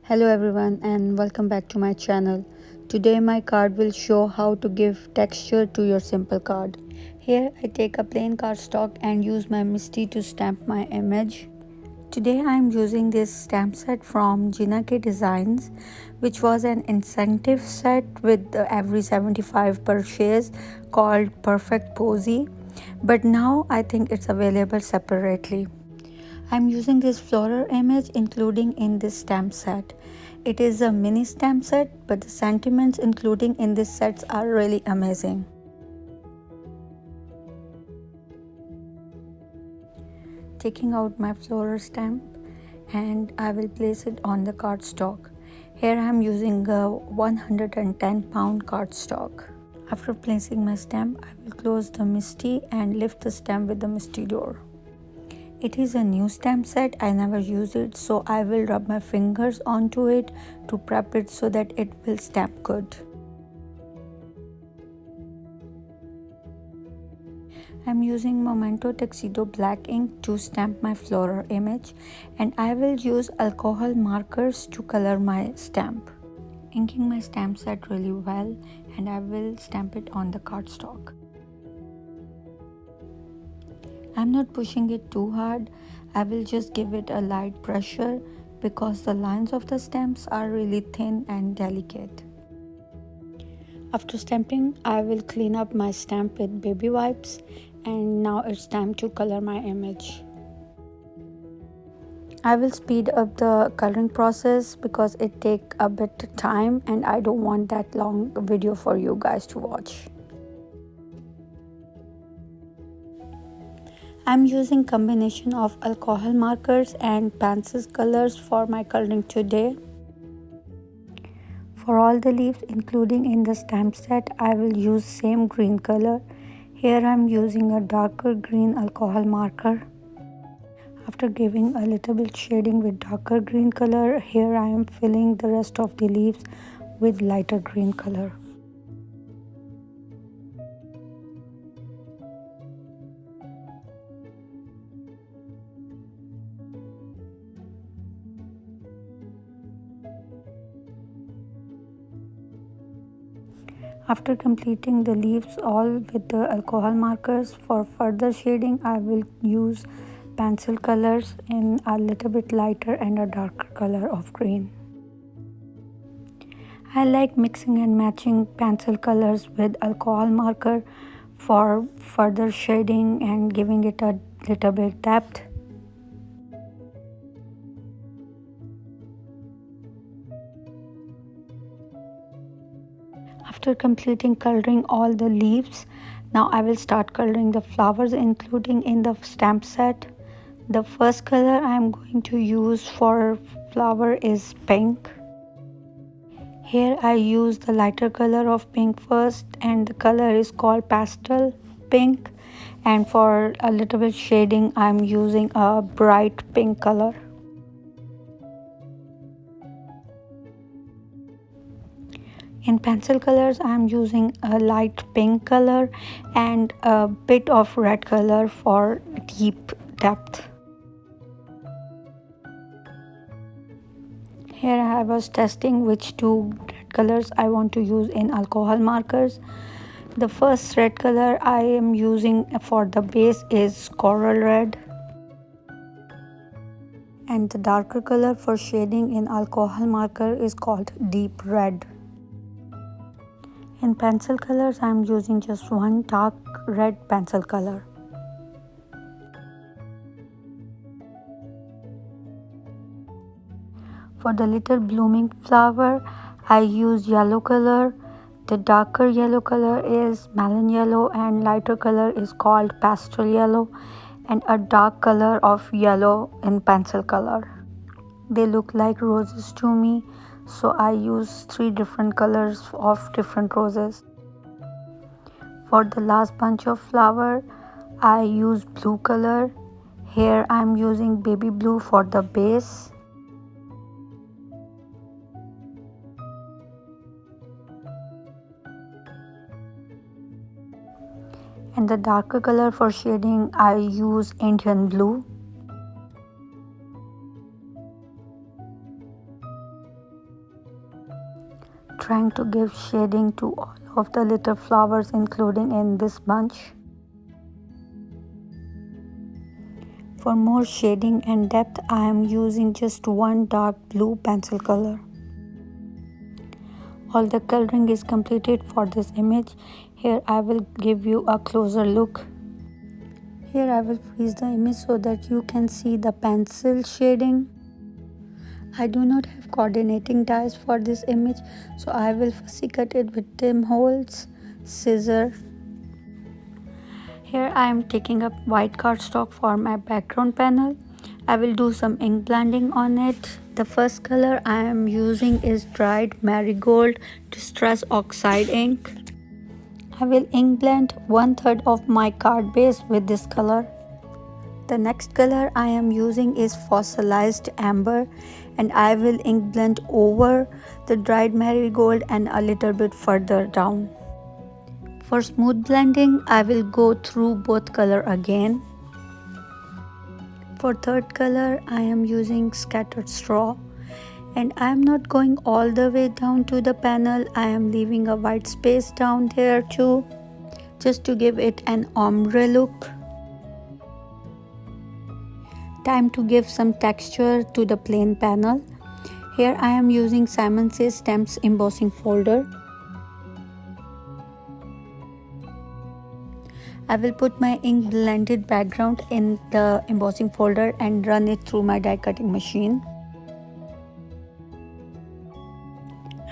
Hello everyone and welcome back to my channel. Today my card will show how to give texture to your simple card. Here I take a plain cardstock and use my Misti to stamp my image. Today I am using this stamp set from Gina Designs, which was an incentive set with every 75 purchase called Perfect Posy, but now I think it's available separately. I'm using this floral image including in this stamp set. It is a mini stamp set, but the sentiments including in this sets are really amazing. Taking out my floral stamp and I will place it on the cardstock. Here I am using a 110 pound cardstock. After placing my stamp, I will close the Misti and lift the stamp with the Misti door. It is a new stamp set. I never use it, so I will rub my fingers onto it to prep it so that it will stamp good. I'm using Memento Tuxedo black ink to stamp my floral image, and I will use alcohol markers to color my stamp. Inking my stamp set really well, and I will stamp it on the cardstock. I'm not pushing it too hard. I will just give it a light pressure because the lines of the stamps are really thin and delicate. After stamping, I will clean up my stamp with baby wipes, and now it's time to color my image. I will speed up the coloring process because it takes a bit of time and I don't want that long video for you guys to watch. I'm using combination of alcohol markers and pencil colors for my coloring today. For all the leaves including in the stamp set, I will use same green color. Here I'm using a darker green alcohol marker. After giving a little bit shading with darker green color, here I am filling the rest of the leaves with lighter green color. After completing the leaves all with the alcohol markers, for further shading I will use pencil colors in a little bit lighter and a darker color of green. I like mixing and matching pencil colors with alcohol marker for further shading and giving it a little bit depth. After completing coloring all the leaves, now I will start coloring the flowers including in the stamp set. The first color I am going to use for flower is pink. Here I use the lighter color of pink first, and the color is called Pastel pink, and for a little bit shading I am using a bright pink color. In pencil colors, I am using a light pink color and a bit of red color for deep depth. Here I was testing which two red colors I want to use in alcohol markers. The first red color I am using for the base is coral red. And the darker color for shading in alcohol marker is called deep red. In pencil colors, I am using just one dark red pencil color. For the little blooming flower, I use yellow color. The darker yellow color is melon yellow and lighter color is called pastel yellow, and a dark color of yellow in pencil color. They look like roses to me, so I use 3 different colors of different roses. For the last bunch of flower, I use blue color. Here I am using baby blue for the base. And the darker color for shading, I use Indian blue. trying to give shading to all of the little flowers, including in this bunch. For more shading and depth, I am using just one dark blue pencil color. All the coloring is completed for this image. Here I will give you a closer look. Here I will freeze the image so that you can see the pencil shading. I do not have coordinating dies for this image, so I will fussy cut it with Holtz Scissors. Here I am taking up white cardstock for my background panel. I will do some ink blending on it. The first color I am using is dried Marigold Distress Oxide ink. I will ink blend 1/3 of my card base with this color. The next color I am using is Fossilized Amber, and I will ink blend over the dried Marigold and a little bit further down. For smooth blending, I will go through both color again. For third color, I am using Scattered Straw, and I am not going all the way down to the panel. I am leaving a white space down there too, just to give it an ombre look. Time to give some texture to the plain panel. Here I am using Simon Says Stamps embossing folder. I will put my ink blended background in the embossing folder and run it through my die cutting machine.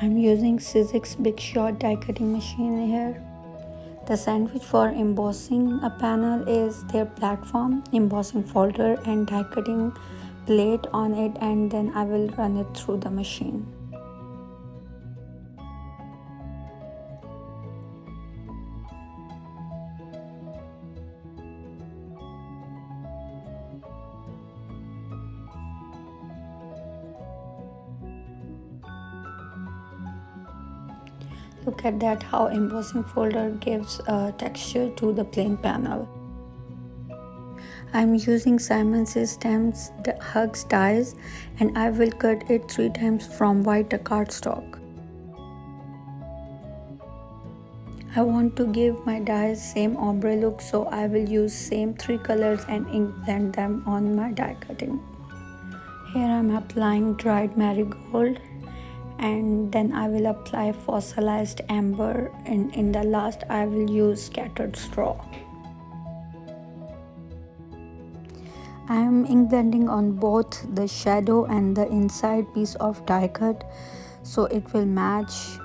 I'm using Sizzix Big Shot die cutting machine here. The sandwich for embossing a panel is their platform, embossing folder and die cutting plate on it, and then I will run it through the machine. Look at that, how embossing folder gives a texture to the plain panel. I'm using Simon Says Stamps Hugs dies, and I will cut it 3 times from white cardstock. I want to give my dies same ombre look, so I will use same 3 colors and ink blend them on my die cutting. Here I'm applying dried Marigold, and then I will apply Fossilized Amber, and in the last I will use Scattered Straw. I am ink blending on both the shadow and the inside piece of die cut so it will match,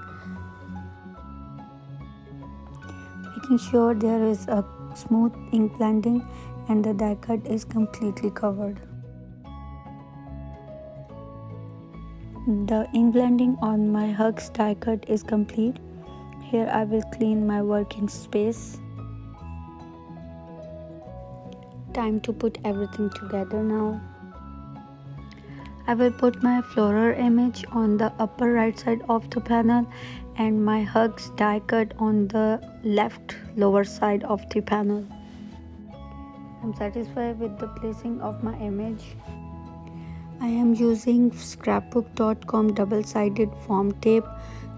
making sure there is a smooth ink blending and the die cut is completely covered. The ink blending on my Hugs die cut is complete. Here I will clean my working space. Time to put everything together now. I will put my floral image on the upper right side of the panel and my Hugs die cut on the left lower side of the panel. I'm satisfied with the placing of my image. I am using scrapbook.com double-sided foam tape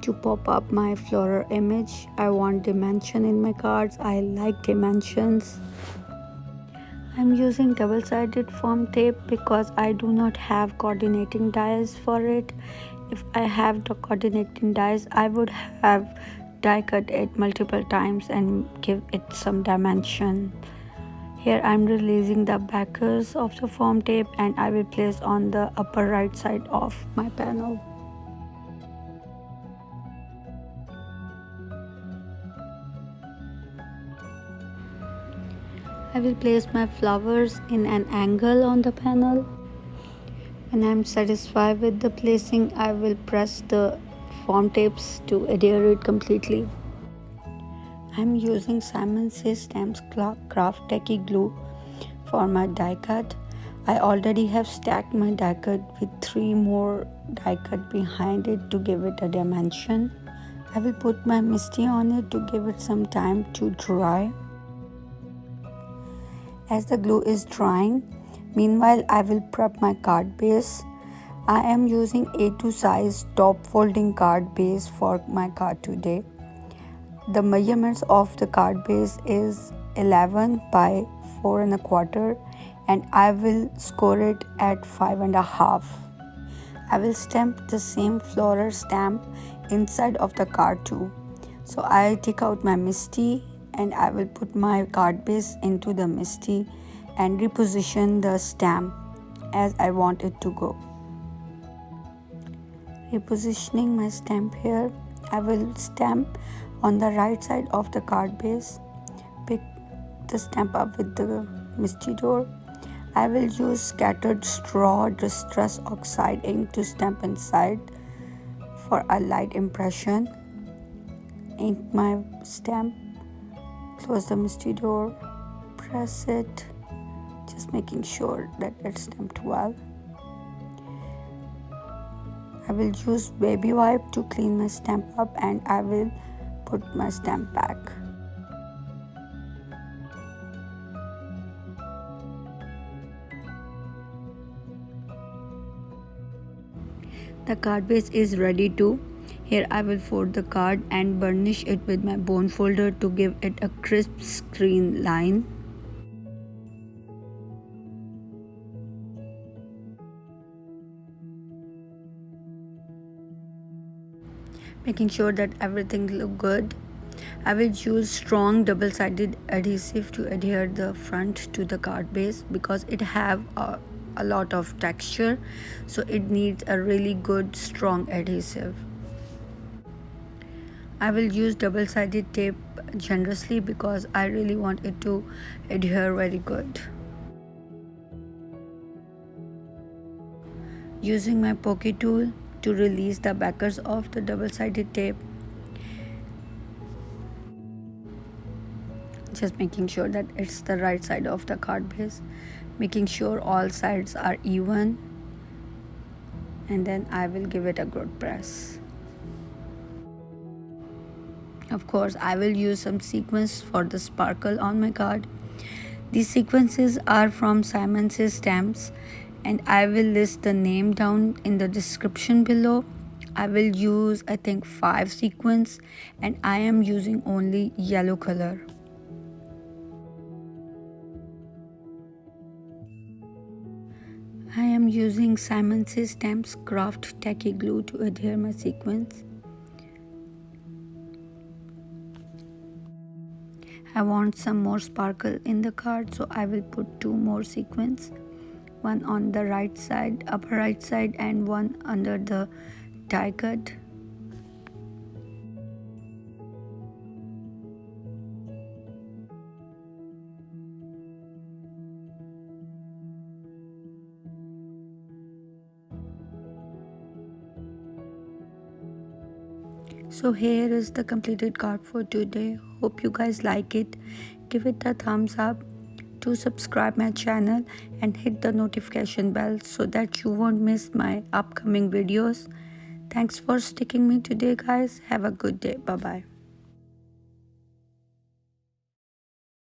to pop up my floral image. I want dimension in my cards. I like dimensions. I'm using double-sided foam tape because I do not have coordinating dies for it. If I have the coordinating dies, I would have die cut it multiple times and give it some dimension. Here I'm releasing the backers of the foam tape and I will place on the upper right side of my panel. I will place my flowers in an angle on the panel. When I'm satisfied with the placing, I will press the foam tapes to adhere it completely. I'm using Simon Says Stamps Craft Tacky glue for my die cut. I already have stacked my die cut with 3 more die cut behind it to give it a dimension. I will put my Misti on it to give it some time to dry. As the glue is drying, meanwhile I will prep my card base. I am using A2 size top folding card base for my card today. The measurements of the card base is 11 by 4 and a quarter, and I will score it at 5.5. I will stamp the same floral stamp inside of the card too. So I take out my Misti and I will put my card base into the Misti and reposition the stamp as I want it to go. Repositioning my stamp here, I will stamp on the right side of the card base. Pick the stamp up with the Misti door. I will use scattered straw distress oxide ink to stamp inside for a light impression. Ink my stamp, close the Misti door, press it, just making sure that it's stamped well. I will use baby wipe to clean my stamp up and I will put my stamp back. The card base is ready too. Here I will fold the card and burnish it with my bone folder to give it a crisp screen line. Making sure that everything look good. I will use strong double-sided adhesive to adhere the front to the card base because it have a lot of texture, so it needs a really good strong adhesive. I will use double-sided tape generously because I really want it to adhere very good. Using my pokey tool to release the backers of the double-sided tape. Just making sure that it's the right side of the card base, making sure all sides are even, and then I will give it a good press. Of course, I will use some sequins for the sparkle on my card. These sequences are from Simon's stamps and I will list the name down in the description below. I will use I think 5 sequins and I am using only yellow color. I am using Simon's Stamps Craft Tacky glue to adhere my sequins. I want some more sparkle in the card, so I will put 2 more sequins. One on the right side, upper right side, and one under the die cut. So here is the completed card for today. Hope you guys like it. Give it a thumbs up. Do subscribe my channel and hit the notification bell so that you won't miss my upcoming videos. Thanks for sticking me today guys. Have a good day. Bye bye.